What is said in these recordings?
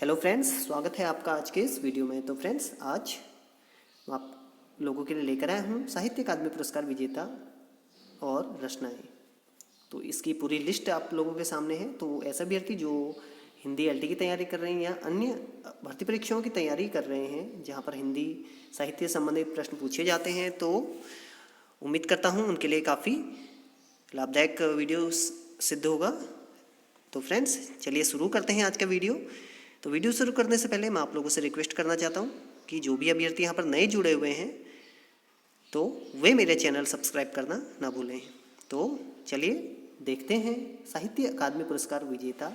Hello friends, स्वागत है आपका आज के इस वीडियो में। तो फ्रेंड्स, आज मैं आप लोगों के लिए लेकर आया हूँ साहित्य अकादमी पुरस्कार विजेता और रचनाएं। तो इसकी पूरी लिस्ट आप लोगों के सामने है। तो ऐसा अभ्यर्थी जो हिंदी एलटी की तैयारी कर रहे हैं या अन्य भर्ती परीक्षाओं की तैयारी कर रहे हैं जहाँ पर हिंदी साहित्य संबंधित प्रश्न पूछे जाते हैं, तो उम्मीद करता हूँ उनके लिए काफ़ी लाभदायक वीडियो सिद्ध होगा। तो फ्रेंड्स, चलिए शुरू करते हैं आज का वीडियो। तो वीडियो शुरू करने से पहले मैं आप लोगों से रिक्वेस्ट करना चाहता हूँ कि जो भी अभ्यर्थी यहाँ पर नए जुड़े हुए हैं तो वे मेरे चैनल सब्सक्राइब करना ना भूलें। तो चलिए देखते हैं साहित्य अकादमी पुरस्कार विजेता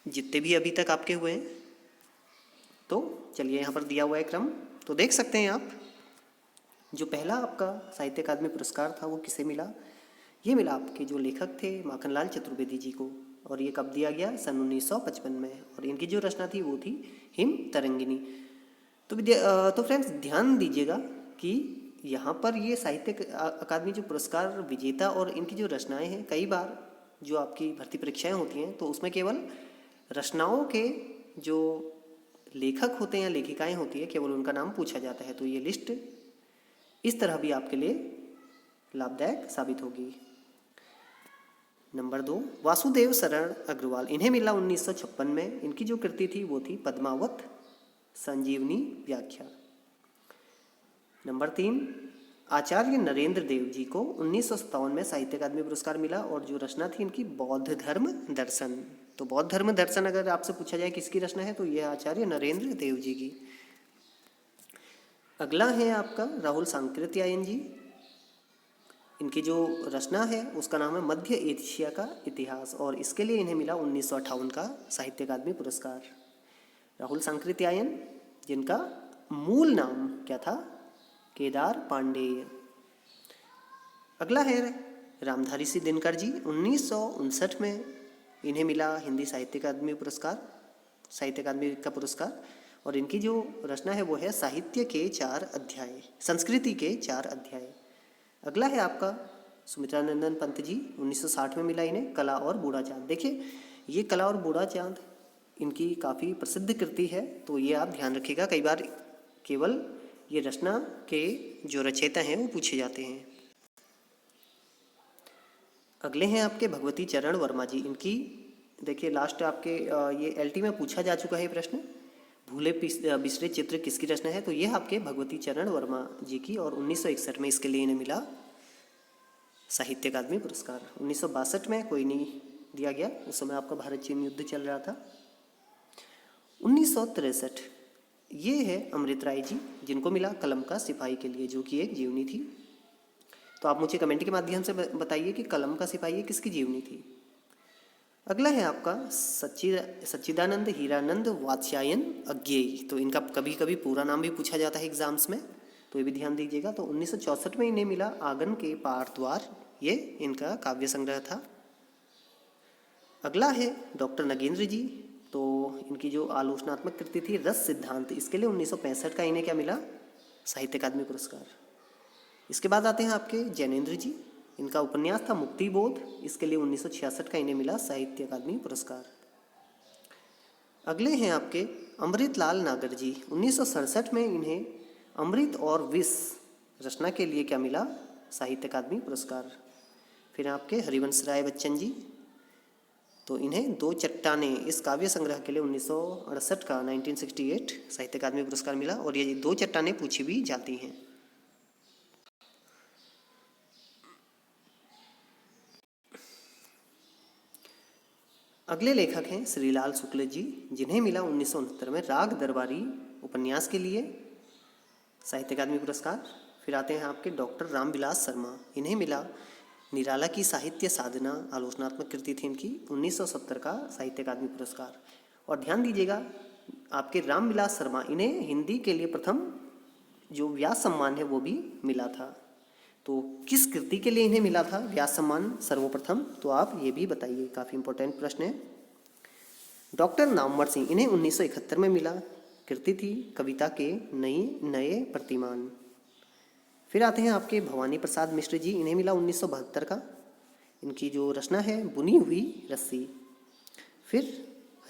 जितने भी अभी तक आपके हुए हैं। तो चलिए यहाँ पर दिया हुआ है क्रम, तो देख सकते हैं आप। जो पहला आपका साहित्य अकादमी पुरस्कार था वो किसे मिला? ये मिला आपके जो लेखक थे माखनलाल चतुर्वेदी जी को। और ये कब दिया गया? सन 1955 में। और इनकी जो रचना थी वो थी हिम तरंगिनी। तो फ्रेंड्स, ध्यान दीजिएगा कि यहाँ पर ये साहित्य अकादमी जो पुरस्कार विजेता और इनकी जो रचनाएं हैं, कई बार जो आपकी भर्ती परीक्षाएं होती हैं तो उसमें केवल रचनाओं के जो लेखक होते हैं या लेखिकाएं होती है केवल उनका नाम पूछा जाता है। तो ये लिस्ट इस तरह भी आपके लिए लाभदायक साबित होगी। नंबर 2, वासुदेव शरण अग्रवाल। इन्हें मिला 1956 में। इनकी जो कृति थी वो थी पद्मावत संजीवनी व्याख्या। नंबर 3, आचार्य नरेंद्र देव जी को 1957 में साहित्य अकादमी पुरस्कार मिला और जो रचना थी इनकी बौद्ध धर्म दर्शन। तो बौद्ध धर्म दर्शन अगर आपसे पूछा जाए किसकी रचना है तो यह आचार्य नरेंद्र देव जी की। अगला है आपका राहुल सांकृत्यायन जी। इनकी जो रचना है उसका नाम है मध्य एशिया का इतिहास और इसके लिए इन्हें मिला 1958 का साहित्य अकादमी पुरस्कार। राहुल सांकृत्यायन, जिनका मूल नाम क्या था? केदार पांडेय। अगला है रामधारी सिंह दिनकर जी। 1959 में इन्हें मिला हिंदी साहित्य अकादमी पुरस्कार, साहित्य अकादमी का पुरस्कार। और इनकी जो रचना है वो है साहित्य के 4 अध्याय, संस्कृति के 4 अध्याय। अगला है आपका सुमित्रानंदन पंत जी। 1960 में मिला इन्हें कला और बूढ़ा चांद। देखिए, ये कला और बूढ़ा चांद इनकी काफ़ी प्रसिद्ध कृति है, तो ये आप ध्यान रखिएगा। कई बार केवल ये रचना के जो रचयिता हैं वो पूछे जाते हैं। अगले हैं आपके भगवती चरण वर्मा जी। इनकी देखिए लास्ट आपके ये एलटी में पूछा जा चुका है प्रश्न, भूले बिसरे चित्र किसकी रचना है? तो यह आपके भगवती चरण वर्मा जी की। और 1961 में इसके लिए इन्हें मिला साहित्य अकादमी पुरस्कार। 1962 में कोई नहीं दिया गया, उस समय आपका भारत चीन युद्ध चल रहा था। 1963 ये है अमृत राय जी, जिनको मिला कलम का सिपाही के लिए, जो कि एक जीवनी थी। तो आप मुझे कमेंट के माध्यम से बताइए कि कलम का सिपाही किसकी जीवनी थी। अगला है आपका सच्चिदानंद हीरानंद वात्स्यायन अज्ञेय। तो इनका कभी कभी पूरा नाम भी पूछा जाता है एग्जाम्स में, तो ये भी ध्यान दीजिएगा। तो 1964 में इन्हें मिला आंगन के पार द्वार, ये इनका काव्य संग्रह था। अगला है डॉक्टर नगेंद्र जी। तो इनकी जो आलोचनात्मक कृति थी रस सिद्धांत, इसके लिए 1965 का इन्हें क्या मिला? साहित्य अकादमी पुरस्कार। इसके बाद आते हैं आपके जैनेन्द्र जी। इनका उपन्यास था मुक्ति बोध, इसके लिए 1966 का इन्हें मिला साहित्य अकादमी पुरस्कार। अगले हैं आपके अमृतलाल नागर जी। 1967 में इन्हें अमृत और विष रचना के लिए क्या मिला? साहित्य अकादमी पुरस्कार। फिर आपके हरिवंश राय बच्चन जी। तो इन्हें दो चट्टानें इस काव्य संग्रह के लिए 1968 का 1968 साहित्य अकादमी पुरस्कार मिला। और ये दो चट्टानें पूछी भी जाती हैं। अगले लेखक हैं श्रीलाल शुक्ल जी, जिन्हें मिला 1969 में राग दरबारी उपन्यास के लिए साहित्य अकादमी पुरस्कार। फिर आते हैं आपके डॉक्टर रामविलास शर्मा। इन्हें मिला निराला की साहित्य साधना, आलोचनात्मक कृति थी इनकी, 1970 का साहित्य अकादमी पुरस्कार। और ध्यान दीजिएगा आपके रामविलास शर्मा, इन्हें हिंदी के लिए प्रथम जो व्यास सम्मान है वो भी मिला था। तो किस कृति के लिए इन्हें मिला था व्यास सम्मान सर्वप्रथम? तो आप ये भी बताइए, काफ़ी इंपॉर्टेंट प्रश्न है। डॉक्टर नामवर सिंह, इन्हें 1971 में मिला, कृति थी कविता के नए प्रतिमान। फिर आते हैं आपके भवानी प्रसाद मिश्र जी। इन्हें मिला 1972 का, इनकी जो रचना है बुनी हुई रस्सी। फिर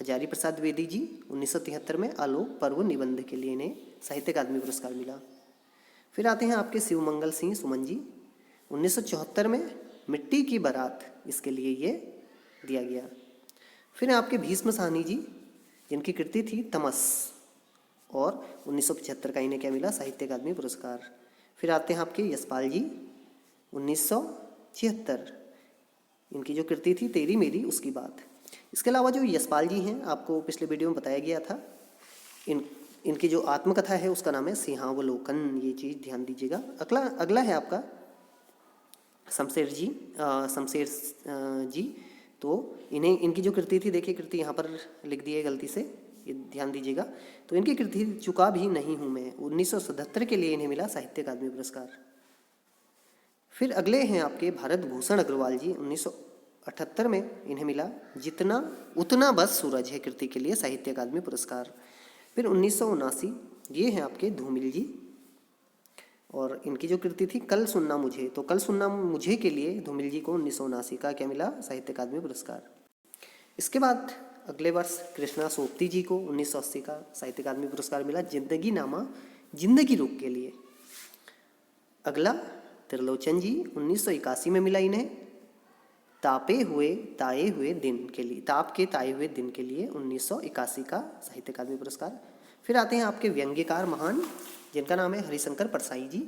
हजारी प्रसाद द्विवेदी जी 1973 में आलोक पर्व निबंध के लिए इन्हें साहित्य अकादमी पुरस्कार मिला। फिर आते हैं आपके शिवमंगल सिंह सुमन जी 1974 में मिट्टी की बारात, इसके लिए ये दिया गया। फिर आपके भीष्म साहनी जी जिनकी कृति थी तमस, और 1975 का इन्हें क्या मिला, साहित्य अकादमी पुरस्कार। फिर आते हैं आपके यशपाल जी 1976, इनकी जो कृति थी तेरी मेरी उसकी बात। इसके अलावा जो यशपाल जी हैं, आपको पिछले वीडियो में बताया गया था, इनकी जो आत्मकथा है उसका नाम है सिंहावलोकन, ये चीज़ ध्यान दीजिएगा। अगला है आपका शमशेर जी, तो इनकी जो कृति थी, देखिए कृति यहाँ पर लिख दी है गलती से, ये ध्यान दीजिएगा। तो इनकी कृति चुका भी नहीं हूँ मैं, 1977 के लिए इन्हें मिला साहित्य अकादमी पुरस्कार। फिर अगले हैं आपके भारत भूषण अग्रवाल जी 1978 में इन्हें मिला जितना उतना बस सूरज है कृति के लिए साहित्य अकादमी पुरस्कार। फिर 1979 ये हैं आपके धूमिल जी, और इनकी जो कृति थी कल सुनना मुझे, तो कल सुनना मुझे के लिए धूमिल जी को 1979 का क्या मिला, साहित्य अकादमी पुरस्कार। इसके बाद अगले वर्ष कृष्णा सोपती जी को 1980 का साहित्य अकादमी पुरस्कार मिला जिंदगी नामा जिंदगी रुख के लिए। अगला त्रिलोचन जी 1981 में मिला इन्हें तापे हुए ताए हुए दिन के लिए, ताप के ताए हुए दिन के लिए 1981 का साहित्य अकादमी पुरस्कार। फिर आते हैं आपके व्यंग्यकार महान जिनका नाम है हरिशंकर परसाई जी,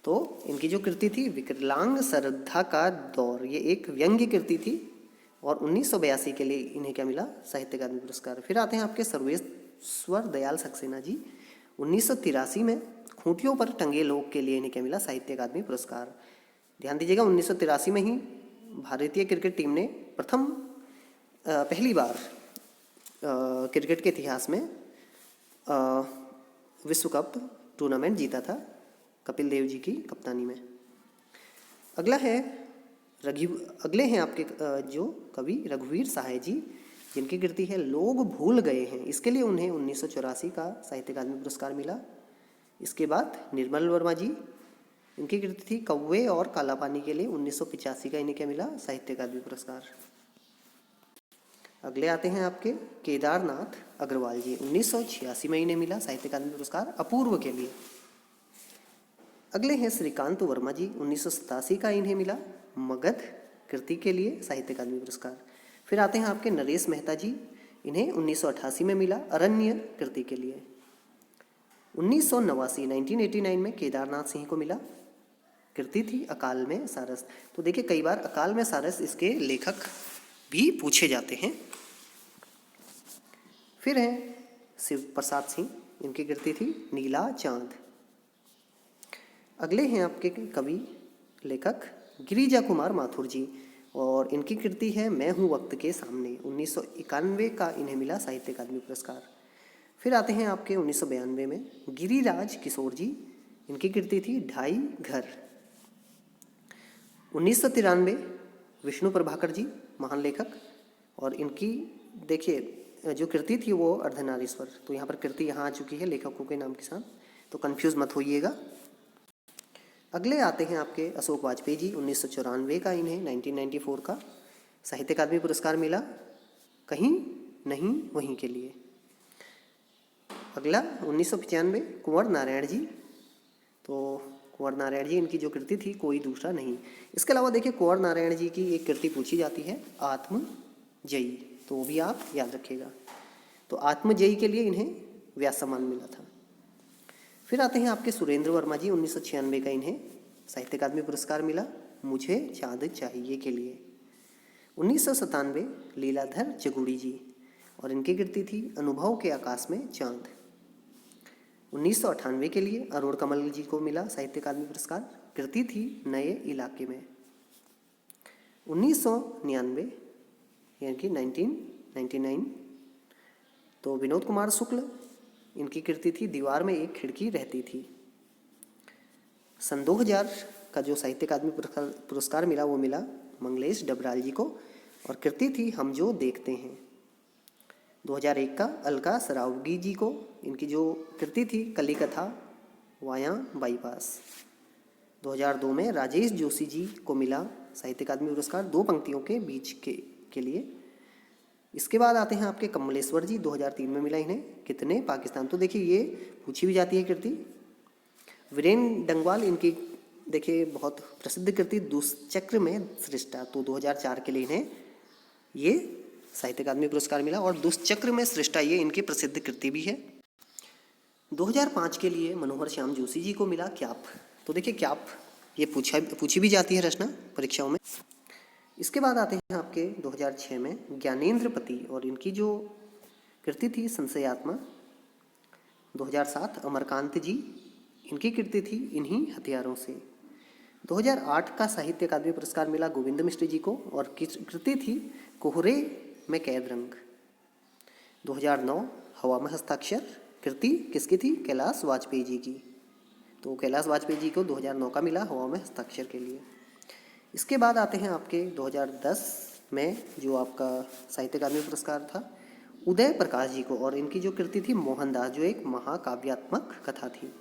तो इनकी जो कृति थी विकलांग श्रद्धा का दौर, ये एक व्यंग्य कृति थी, और 1982 के लिए इन्हें क्या मिला, साहित्य अकादमी पुरस्कार। फिर आते हैं आपके सर्वेश्वर दयाल सक्सेना जी 1983 में खूंटियों पर टंगे लोग के लिए इन्हें क्या मिला, साहित्य अकादमी पुरस्कार। ध्यान दीजिएगा 1983 में ही भारतीय क्रिकेट टीम ने पहली बार क्रिकेट के इतिहास में विश्व कप टूर्नामेंट जीता था कपिल देव जी की कप्तानी में। अगले हैं आपके जो कवि रघुवीर सहाय जी जिनकी कृति है लोग भूल गए हैं, इसके लिए उन्हें 1984 का साहित्य अकादमी पुरस्कार मिला। इसके बाद निर्मल वर्मा जी, इनकी कृति थी कौवे और काला पानी के लिए 1985 का इन्हें क्या मिला, साहित्य अकादमी पुरस्कार। अगले आते हैं आपके केदारनाथ अग्रवाल जी 1986 में इन्हें मिला साहित्य अकादमी पुरस्कार अपूर्व के लिए। अगले हैं श्रीकांत वर्मा जी 1987 का इन्हें मिला मगध कृति के लिए साहित्य अकादमी पुरस्कार। फिर आते हैं आपके नरेश मेहता जी, इन्हें 1988 में मिला अरण्य कृति के लिए। 1989 में केदारनाथ सिंह को मिला, कृति थी अकाल में सारस। तो देखिए कई बार अकाल में सारस इसके लेखक भी पूछे जाते हैं। फिर हैं शिव प्रसाद सिंह, इनकी कृति थी नीला चांद। अगले हैं आपके कवि लेखक गिरिजा कुमार माथुर जी, और इनकी कृति है मैं हूँ वक्त के सामने, 1991 का इन्हें मिला साहित्य अकादमी पुरस्कार। फिर आते हैं आपके 1992 में गिरिराज किशोर जी, इनकी कृति थी ढाई घर। 1993 विष्णु प्रभाकर जी महान लेखक, और इनकी देखिए जो कृति थी वो अर्धनारीश्वर, तो यहाँ पर कृति यहाँ आ चुकी है लेखकों के नाम के साथ, तो कंफ्यूज मत होइएगा। अगले आते हैं आपके अशोक वाजपेयी जी 1994 का इन्हें 1994 का साहित्य अकादमी पुरस्कार मिला कहीं नहीं वहीं के लिए। अगला 1995 कुंवर नारायण जी, तो कुंवर नारायण जी इनकी जो कृति थी कोई दूसरा नहीं। इसके अलावा देखिए कुंवर नारायण जी की एक कृति पूछी जाती है आत्मजयी, तो वो भी आप याद रखिएगा। तो आत्मजयी के लिए इन्हें व्यास सम्मान मिला था। फिर आते हैं आपके सुरेंद्र वर्मा जी 1996 का इन्हें साहित्य अकादमी पुरस्कार मिला मुझे चाँद चाहिए के लिए। 1997 लीलाधर जगुड़ी जी, और इनकी कृति थी अनुभव के आकाश में चांद। 1998 के लिए अरुण कमल जी को मिला साहित्य अकादमी पुरस्कार, कृति थी नए इलाके में। 1999 यानी कि 1999 तो विनोद कुमार शुक्ल, इनकी कृति थी दीवार में एक खिड़की रहती थी। सन 2000 का जो साहित्य अकादमी पुरस्कार मिला वो मिला मंगलेश डबराल जी को, और कृति थी हम जो देखते हैं। 2001 का अलका सरावगी जी को, इनकी जो कृति थी कलिकथा वाया बाईपास। 2002 में राजेश जोशी जी को मिला साहित्य अकादमी पुरस्कार दो पंक्तियों के बीच के लिए। इसके बाद आते हैं आपके कमलेश्वर जी, 2003 में मिला इन्हें। कितने? पाकिस्तान। तो देखिए ये पूछी भी जाती है कृति। वीरेन डंगवाल, इनकी देखिए बहुत प्रसिद्ध कृति दुष्चक्र में सृष्टा, तो 2004 के लिए इन्हें ये साहित्य अकादमी पुरस्कार मिला। और दुष्चक्र में सृष्टा ये इनकी प्रसिद्ध कृति भी है। 2005 के लिए मनोहर श्याम जोशी जी को मिला क्याप। तो देखिए क्याप ये पूछी भी जाती है रचना परीक्षाओं में। इसके बाद आते हैं आपके 2006 में ज्ञानेंद्र पति, और इनकी जो कृति थी संशयात्मा। 2007 अमरकांत जी, इनकी कृति थी इन्हीं हथियारों से। 2008 का साहित्य अकादमी पुरस्कार मिला गोविंद मिश्र जी को, और कृति थी कोहरे में कैद रंग। 2009 हवा में हस्ताक्षर, कृति किसकी थी? कैलाश वाजपेयी जी की। तो कैलाश वाजपेयी जी को 2009 का मिला हवा में हस्ताक्षर के लिए। इसके बाद आते हैं आपके 2010 में जो आपका साहित्य अकादमी पुरस्कार था उदय प्रकाश जी को, और इनकी जो कृति थी मोहनदास, जो एक महाकाव्यात्मक कथा थी।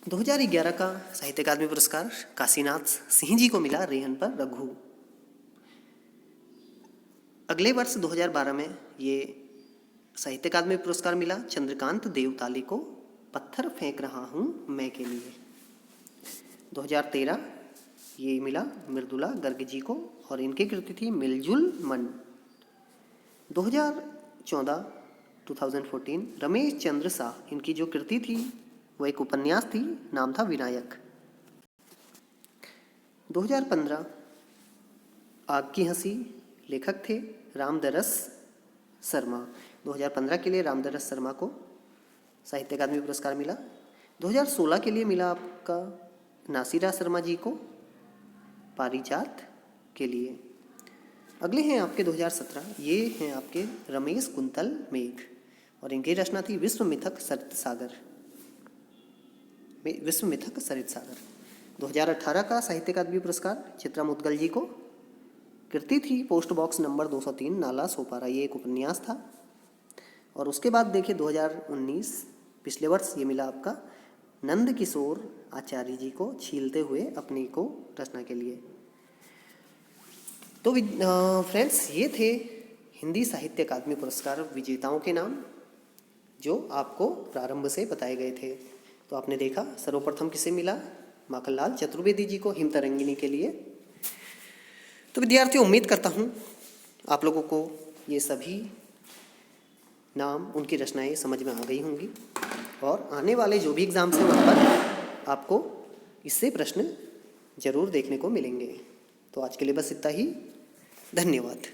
2011 का साहित्य अकादमी पुरस्कार काशीनाथ सिंह जी को मिला रेहन पर रघु। अगले वर्ष 2012 में ये साहित्य अकादमी पुरस्कार मिला चंद्रकांत देवताली को, पत्थर फेंक रहा हूँ मैं के लिए। 2013 ये मिला मृदुला गर्ग जी को, और इनकी कृति थी मिलजुल मन। 2014 रमेश चंद्र शाह, इनकी जो कृति थी वो एक उपन्यास थी, नाम था विनायक। 2015 आग की हंसी, लेखक थे रामदरस शर्मा। 2015 के लिए रामदरस शर्मा को साहित्य अकादमी पुरस्कार मिला। 2016 के लिए मिला आपका नासिरा शर्मा जी को पारिजात के लिए। अगले हैं आपके 2017, ये हैं आपके रमेश कुंतल मेघ, और इनकी रचना थी विश्वमिथक सरित सागर। 2018 का साहित्य अकादमी पुरस्कार चित्रा मुदगल जी को, कृति थी post box number 203 Nala Sopara, ये एक उपन्यास था। और उसके बाद देखिए 2019 पिछले वर्ष ये मिला आपका नंद किशोर आचार्य जी को छीलते हुए अपने को रचना के लिए। तो फ्रेंड्स ये थे हिंदी साहित्य अकादमी पुरस्कार विजेताओं के नाम जो आपको प्रारंभ से बताए गए थे। तो आपने देखा सर्वप्रथम किसे मिला? माखनलाल चतुर्वेदी जी को हिमतरंगिणी के लिए। तो विद्यार्थियों उम्मीद करता हूँ आप लोगों को ये सभी नाम उनकी रचनाएं समझ में आ गई होंगी, और आने वाले जो भी एग्ज़ाम्स हैं वहाँ पर आपको इससे प्रश्न जरूर देखने को मिलेंगे। तो आज के लिए बस इतना ही। धन्यवाद।